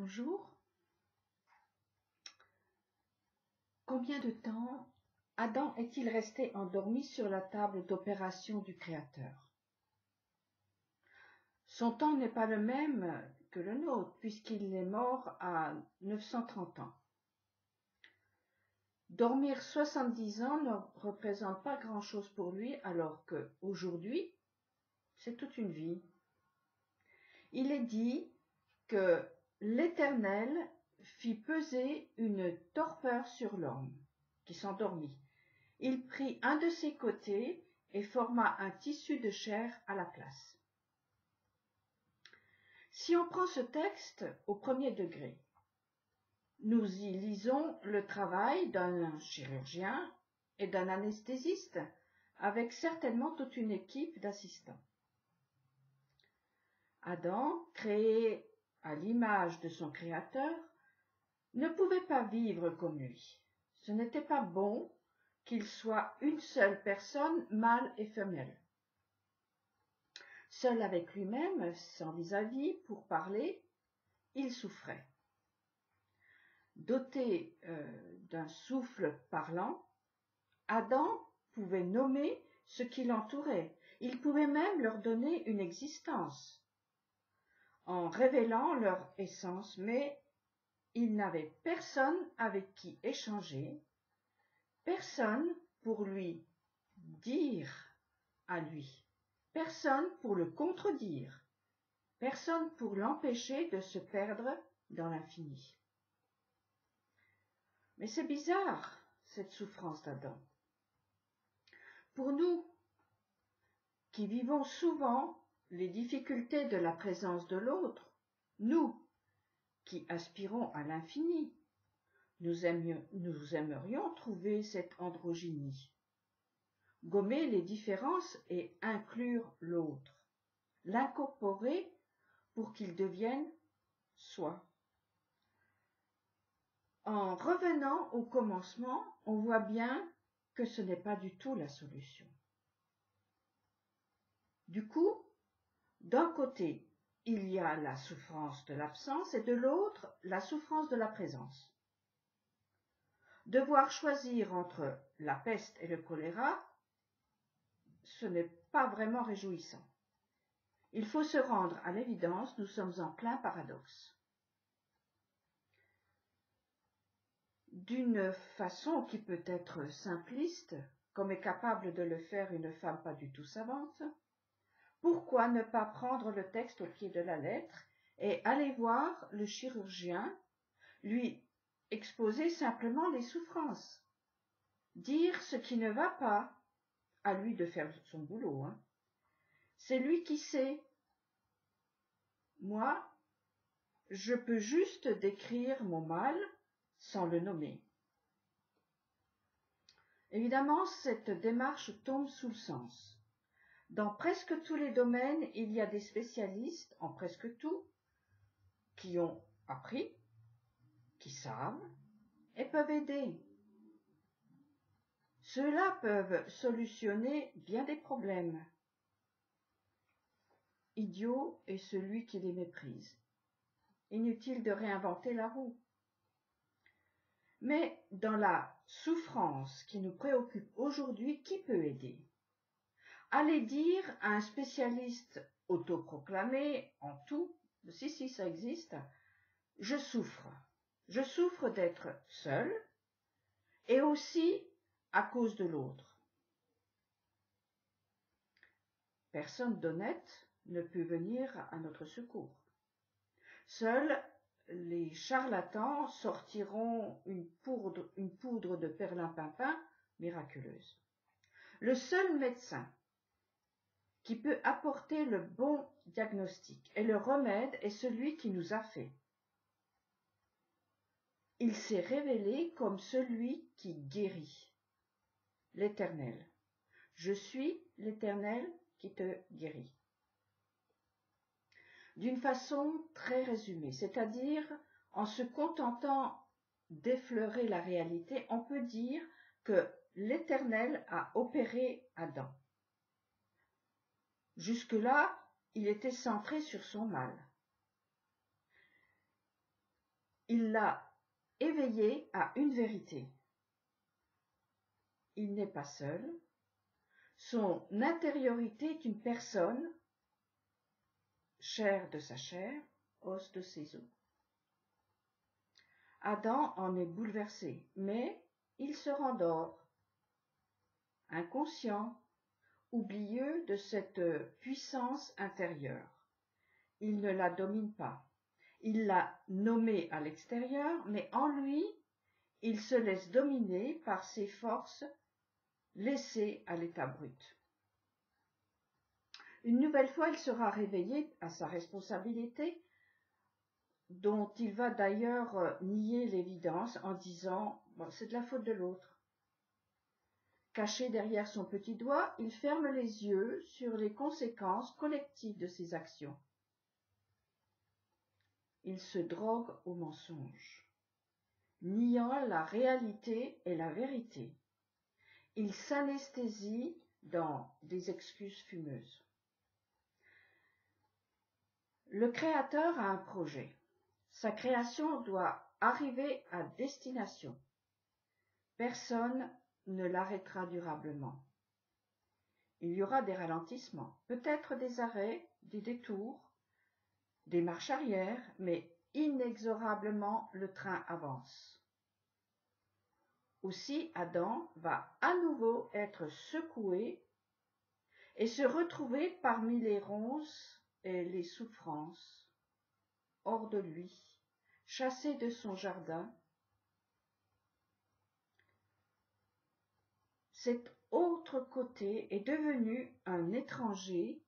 Bonjour. Combien de temps Adam est-il resté endormi sur la table d'opération du Créateur? Son temps n'est pas le même que le nôtre, puisqu'il est mort à 930 ans. Dormir 70 ans ne représente pas grand-chose pour lui, alors qu'aujourd'hui, c'est toute une vie. Il est dit que l'Éternel fit peser une torpeur sur l'homme, qui s'endormit. Il prit un de ses côtés et forma un tissu de chair à la place. Si on prend ce texte au premier degré, nous y lisons le travail d'un chirurgien et d'un anesthésiste, avec certainement toute une équipe d'assistants. Adam, créé à l'image de son Créateur, ne pouvait pas vivre comme lui. Ce n'était pas bon qu'il soit une seule personne, mâle et femelle. Seul avec lui-même, sans vis-à-vis, pour parler, il souffrait. Doté d'un souffle parlant, Adam pouvait nommer ce qui l'entourait. Il pouvait même leur donner une existence, en révélant leur essence, mais il n'avait personne avec qui échanger, personne pour lui dire à lui, personne pour le contredire, personne pour l'empêcher de se perdre dans l'infini. Mais c'est bizarre, cette souffrance d'Adam. Pour nous, qui vivons souvent les difficultés de la présence de l'autre, nous, qui aspirons à l'infini, nous aimerions trouver cette androgynie, gommer les différences et inclure l'autre, l'incorporer pour qu'il devienne soi. En revenant au commencement, on voit bien que ce n'est pas du tout la solution. Du coup, d'un côté, il y a la souffrance de l'absence et de l'autre, la souffrance de la présence. Devoir choisir entre la peste et le choléra, ce n'est pas vraiment réjouissant. Il faut se rendre à l'évidence, nous sommes en plein paradoxe. D'une façon qui peut être simpliste, comme est capable de le faire une femme pas du tout savante, pourquoi ne pas prendre le texte au pied de la lettre et aller voir le chirurgien, lui exposer simplement les souffrances, dire ce qui ne va pas, à lui de faire son boulot, hein. C'est lui qui sait. Moi, je peux juste décrire mon mal sans le nommer. Évidemment, cette démarche tombe sous le sens. Dans presque tous les domaines, il y a des spécialistes, en presque tout, qui ont appris, qui savent et peuvent aider. Ceux-là peuvent solutionner bien des problèmes. Idiot est celui qui les méprise. Inutile de réinventer la roue. Mais dans la souffrance qui nous préoccupe aujourd'hui, qui peut aider? Allez dire à un spécialiste autoproclamé en tout, si ça existe, je souffre d'être seul et aussi à cause de l'autre. Personne d'honnête ne peut venir à notre secours. Seuls les charlatans sortiront une poudre de perlimpinpin miraculeuse. Le seul médecin qui peut apporter le bon diagnostic et le remède est celui qui nous a fait. Il s'est révélé comme celui qui guérit, l'Éternel. Je suis l'Éternel qui te guérit. D'une façon très résumée, c'est-à-dire en se contentant d'effleurer la réalité, on peut dire que l'Éternel a opéré Adam. Jusque-là, il était centré sur son mal. Il l'a éveillé à une vérité. Il n'est pas seul. Son intériorité est une personne, chair de sa chair, os de ses os. Adam en est bouleversé, mais il se rendort, inconscient, oublieux de cette puissance intérieure. Il ne la domine pas. Il l'a nommée à l'extérieur, mais en lui, il se laisse dominer par ses forces laissées à l'état brut. Une nouvelle fois, il sera réveillé à sa responsabilité, dont il va d'ailleurs nier l'évidence en disant « c'est de la faute de l'autre ». Caché derrière son petit doigt, il ferme les yeux sur les conséquences collectives de ses actions. Il se drogue au mensonge, niant la réalité et la vérité. Il s'anesthésie dans des excuses fumeuses. Le Créateur a un projet. Sa création doit arriver à destination. Personne ne l'arrêtera durablement. Il y aura des ralentissements, peut-être des arrêts, des détours, des marches arrière, mais inexorablement le train avance. Aussi Adam va à nouveau être secoué et se retrouver parmi les ronces et les souffrances, hors de lui, chassé de son jardin. Cet autre côté est devenu un étranger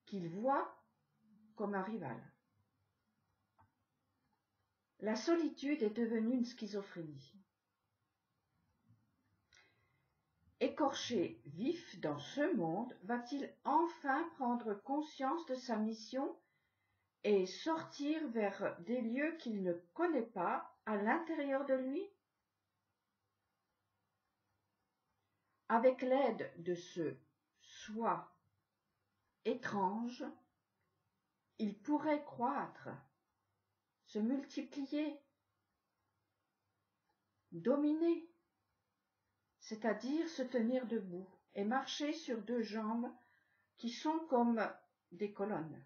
qu'il voit comme un rival. La solitude est devenue une schizophrénie. Écorché vif dans ce monde, va-t-il enfin prendre conscience de sa mission et sortir vers des lieux qu'il ne connaît pas à l'intérieur de lui? Avec l'aide de ce soi étrange, il pourrait croître, se multiplier, dominer, c'est-à-dire se tenir debout et marcher sur deux jambes qui sont comme des colonnes.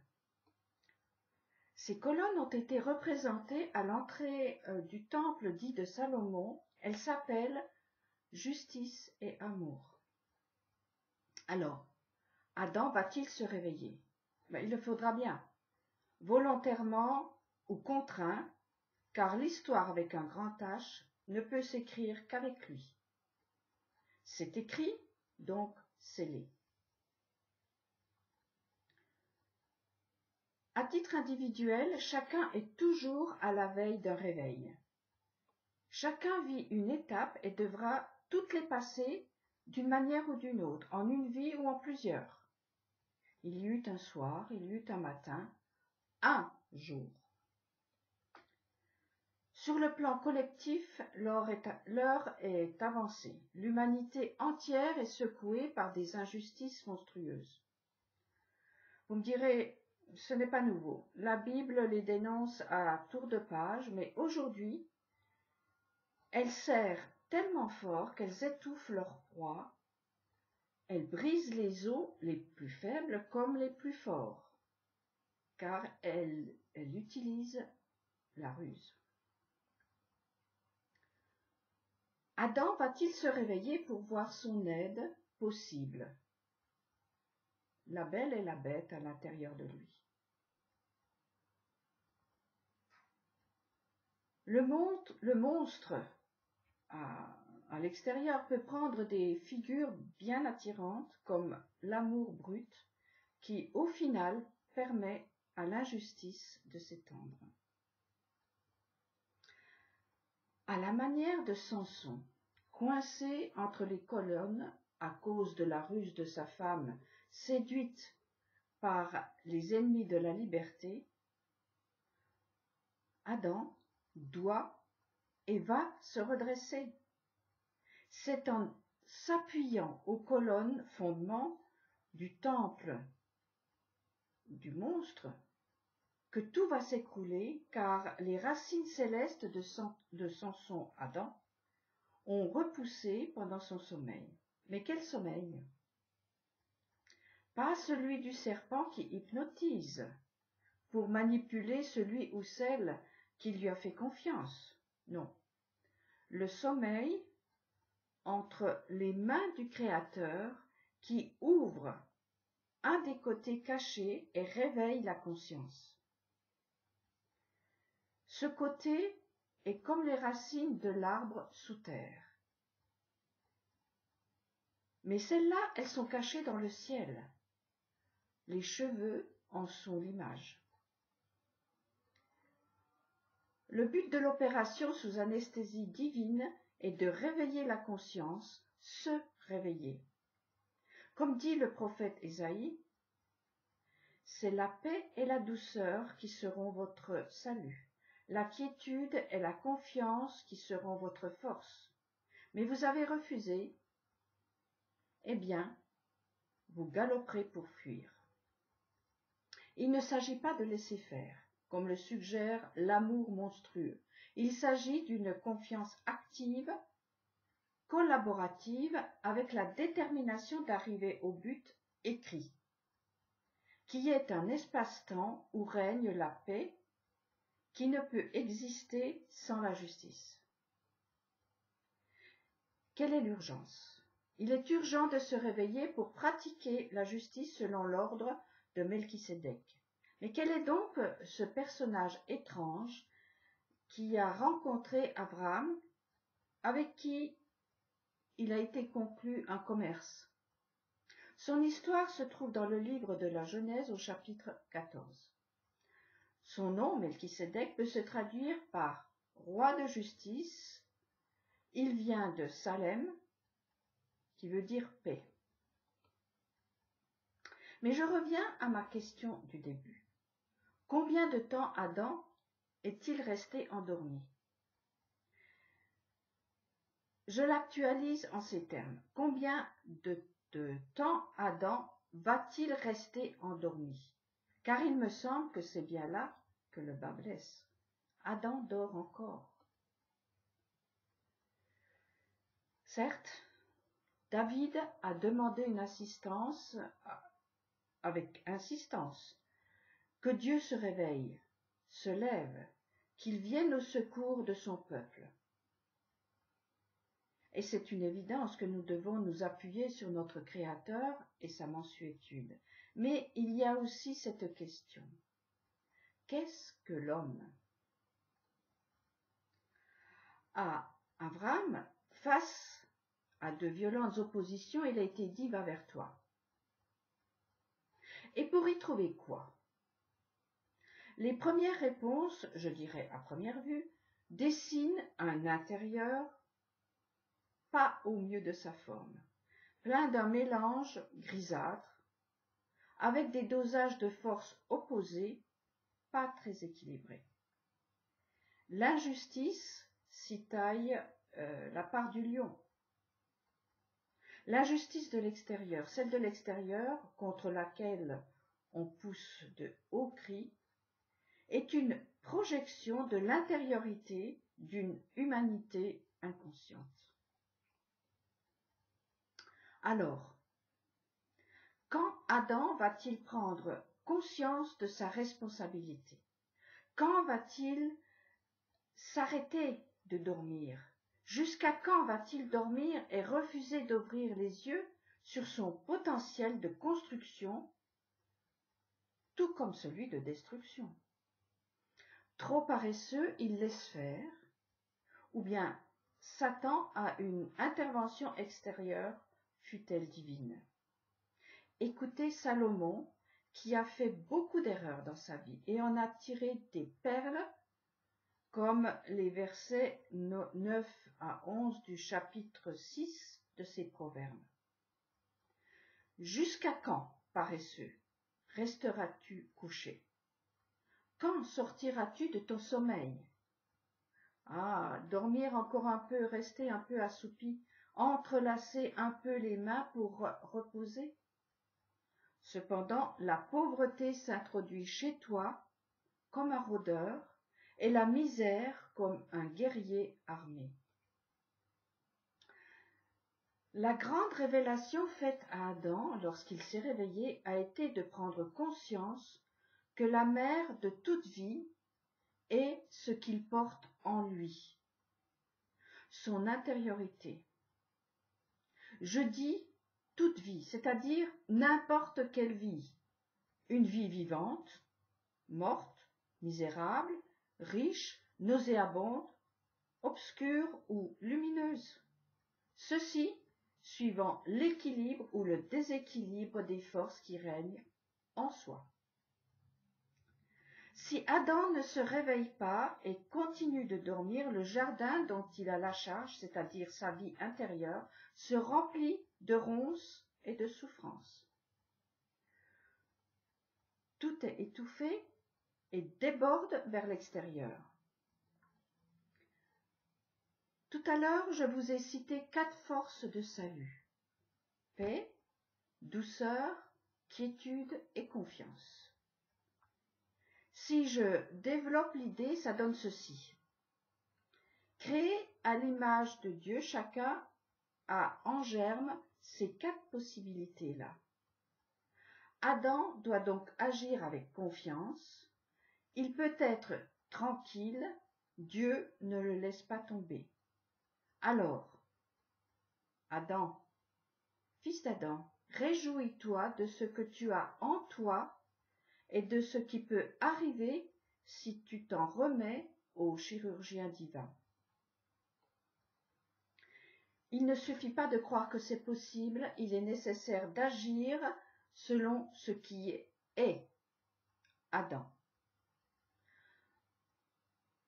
Ces colonnes ont été représentées à l'entrée du temple dit de Salomon. Elles s'appellent justice et amour. Alors, Adam va-t-il se réveiller? Il le faudra bien, volontairement ou contraint, car l'histoire avec un grand H ne peut s'écrire qu'avec lui. C'est écrit, donc scellé. À titre individuel, chacun est toujours à la veille d'un réveil. Chacun vit une étape et devra toutes les passer d'une manière ou d'une autre, en une vie ou en plusieurs. Il y eut un soir, il y eut un matin, un jour. Sur le plan collectif, l'heure est avancée. L'humanité entière est secouée par des injustices monstrueuses. Vous me direz, ce n'est pas nouveau. La Bible les dénonce à tour de page, mais aujourd'hui, elles serrent tellement fort qu'elles étouffent leur proie. Elles brisent les os les plus faibles comme les plus forts, car elles utilisent la ruse. Adam va-t-il se réveiller pour voir son aide possible? La belle et la bête à l'intérieur de lui. Le monstre à l'extérieur peut prendre des figures bien attirantes comme l'amour brut qui, au final, permet à l'injustice de s'étendre. À la manière de Samson, coincé entre les colonnes à cause de la ruse de sa femme, séduite par les ennemis de la liberté, Adam doit et va se redresser. C'est en s'appuyant aux colonnes fondements du temple du monstre que tout va s'écrouler, car les racines célestes de Samson Adam ont repoussé pendant son sommeil. Mais quel sommeil? Pas celui du serpent qui hypnotise pour manipuler celui ou celle qui lui a fait confiance. Non. Le sommeil entre les mains du Créateur qui ouvre un des côtés cachés et réveille la conscience. Ce côté est comme les racines de l'arbre sous terre. Mais celles-là, elles sont cachées dans le ciel. Les cheveux en sont l'image. Le but de l'opération sous anesthésie divine est de réveiller la conscience, se réveiller. Comme dit le prophète Ésaïe, c'est la paix et la douceur qui seront votre salut. La quiétude et la confiance qui seront votre force. Mais vous avez refusé, eh bien, vous galoperez pour fuir. Il ne s'agit pas de laisser faire, comme le suggère l'amour monstrueux. Il s'agit d'une confiance active, collaborative, avec la détermination d'arriver au but écrit, qui est un espace-temps où règne la paix, qui ne peut exister sans la justice. Quelle est l'urgence? Il est urgent de se réveiller pour pratiquer la justice selon l'ordre de Melchisédek. Mais quel est donc ce personnage étrange qui a rencontré Abraham, avec qui il a été conclu un commerce? Son histoire se trouve dans le livre de la Genèse au chapitre 14. Son nom, Melchisédek, peut se traduire par roi de justice. Il vient de Salem, qui veut dire paix. Mais je reviens à ma question du début. Combien de temps Adam est-il resté endormi? Je l'actualise en ces termes. Combien de temps Adam va-t-il rester endormi? Car il me semble que c'est bien là que le bât blesse. Adam dort encore. Certes, David a demandé une assistance avec insistance, que Dieu se réveille, se lève, qu'il vienne au secours de son peuple. Et c'est une évidence que nous devons nous appuyer sur notre Créateur et sa mansuétude. Mais il y a aussi cette question. Qu'est-ce que l'homme? À Abraham, face à de violentes oppositions, il a été dit « va vers toi ». Et pour y trouver quoi? Les premières réponses, je dirais à première vue, dessinent un intérieur pas au mieux de sa forme, plein d'un mélange grisâtre, avec des dosages de force opposés, pas très équilibrés. L'injustice s'y taille la part du lion. L'injustice de l'extérieur, celle de l'extérieur contre laquelle on pousse de hauts cris, est une projection de l'intériorité d'une humanité inconsciente. Alors, quand Adam va-t-il prendre conscience de sa responsabilité? Quand va-t-il s'arrêter de dormir? Jusqu'à quand va-t-il dormir et refuser d'ouvrir les yeux sur son potentiel de construction, tout comme celui de destruction? Trop paresseux, il laisse faire, ou bien s'attend à une intervention extérieure, fût-elle divine. Écoutez Salomon, qui a fait beaucoup d'erreurs dans sa vie et en a tiré des perles, comme les versets 9 à 11 du chapitre 6 de ces proverbes. Jusqu'à quand, paresseux, resteras-tu couché? Quand sortiras-tu de ton sommeil? Ah, dormir encore un peu, rester un peu assoupi, entrelacer un peu les mains pour reposer? Cependant, la pauvreté s'introduit chez toi comme un rôdeur et la misère comme un guerrier armé. La grande révélation faite à Adam lorsqu'il s'est réveillé a été de prendre conscience que la mère de toute vie est ce qu'il porte en lui, son intériorité. Je dis toute vie, c'est-à-dire n'importe quelle vie, une vie vivante, morte, misérable, riche, nauséabonde, obscure ou lumineuse. Ceci suivant l'équilibre ou le déséquilibre des forces qui règnent en soi. Si Adam ne se réveille pas et continue de dormir, le jardin dont il a la charge, c'est-à-dire sa vie intérieure, se remplit de ronces et de souffrances. Tout est étouffé et déborde vers l'extérieur. Tout à l'heure, je vous ai cité 4 forces de salut: paix, douceur, quiétude et confiance. Si je développe l'idée, ça donne ceci. Créé à l'image de Dieu, chacun a en germe ces 4 possibilités-là. Adam doit donc agir avec confiance. Il peut être tranquille, Dieu ne le laisse pas tomber. Alors, Adam, fils d'Adam, réjouis-toi de ce que tu as en toi et de ce qui peut arriver si tu t'en remets au chirurgien divin. Il ne suffit pas de croire que c'est possible, il est nécessaire d'agir selon ce qui est Adam.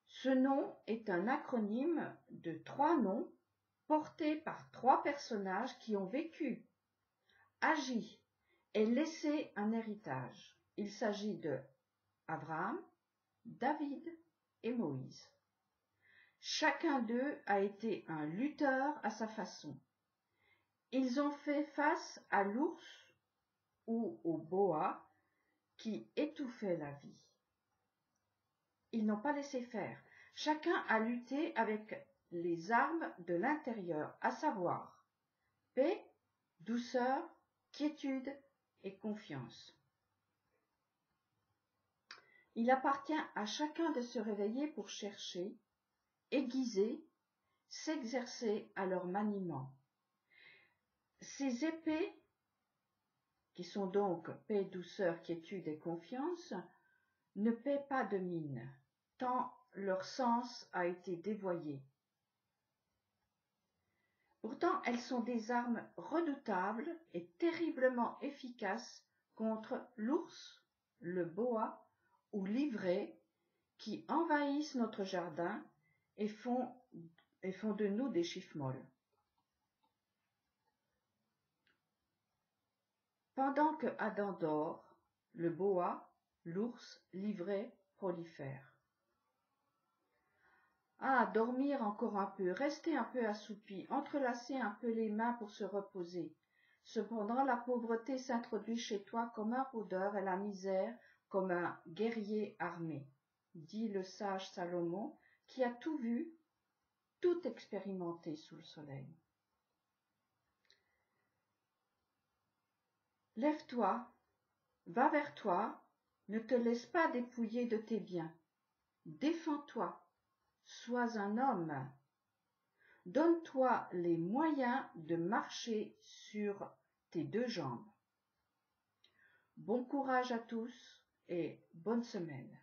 Ce nom est un acronyme de 3 noms portés par 3 personnages qui ont vécu, agi et laissé un héritage. Il s'agit de Abraham, David et Moïse. Chacun d'eux a été un lutteur à sa façon. Ils ont fait face à l'ours ou au boa qui étouffait la vie. Ils n'ont pas laissé faire. Chacun a lutté avec les armes de l'intérieur, à savoir paix, douceur, quiétude et confiance. Il appartient à chacun de se réveiller pour chercher, aiguiser, s'exercer à leur maniement. Ces épées, qui sont donc paix, douceur, quiétude et confiance, ne paient pas de mine, tant leur sens a été dévoyé. Pourtant, elles sont des armes redoutables et terriblement efficaces contre l'ours, le boa ou l'ivraie qui envahissent notre jardin et font de nous des chiffres-molles. Pendant que Adam dort, le boa, l'ours, l'ivraie prolifèrent. Ah, dormir encore un peu, rester un peu assoupi, entrelacer un peu les mains pour se reposer. Cependant, la pauvreté s'introduit chez toi comme un rôdeur et la misère comme un guerrier armé, dit le sage Salomon, qui a tout vu, tout expérimenté sous le soleil. Lève-toi, va vers toi, ne te laisse pas dépouiller de tes biens. Défends-toi, sois un homme. Donne-toi les moyens de marcher sur tes 2 jambes. Bon courage à tous et bonne semaine.